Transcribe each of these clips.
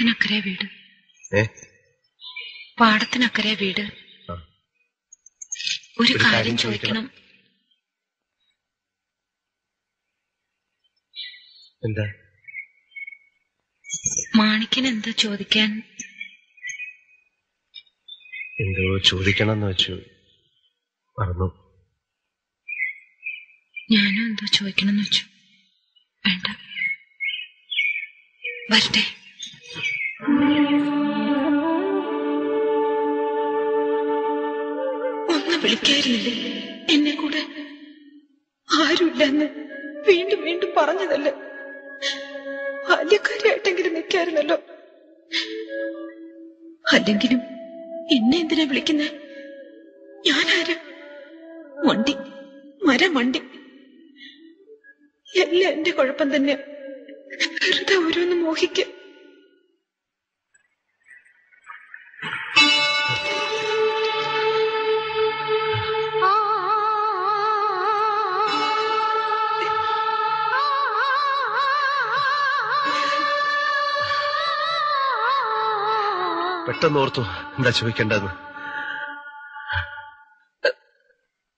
പാടത്തിനക്കരെ വീട്. പാടത്തിനക്കരെ വീട്. ഒരു കാര്യം ചോദിക്കണം. എന്താ? മാണിക്കൻ എന്താ ചോദിക്കാൻ? എന്തോ ചോദിക്കണമെന്ന് വെച്ചു, മറന്നു. ഞാനും എന്തോ ചോദിക്കണമെന്ന് വെച്ചു. വേണ്ട, വരട്ടെ. ഒന്ന് വിളിക്കായിരുന്നില്ലേ എന്നെ കൂടെ? ആരുമില്ലെന്ന് വീണ്ടും വീണ്ടും പറഞ്ഞതല്ലേ? ബാല്യക്കാരിയായിട്ടെങ്കിലും നിൽക്കായിരുന്നല്ലോ. അല്ലെങ്കിലും എന്നെ എന്തിനാ വിളിക്കുന്നേ? ഞാനാരാ? വണ്ടി, മരവണ്ടി. എല്ലാം എന്റെ കുഴപ്പം തന്നെ. വെറുതെ ഓരോന്ന് മോഹിക്ക. പെട്ടെന്ന് ഓർത്തു എന്താ ചോദിക്കേണ്ടതെന്ന്.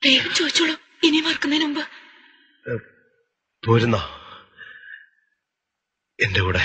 വേഗം ചോദിച്ചോളൂ, ഇനി മറക്കുന്നതിന് മുമ്പ്. പോരുന്നോ എന്റെ കൂടെ?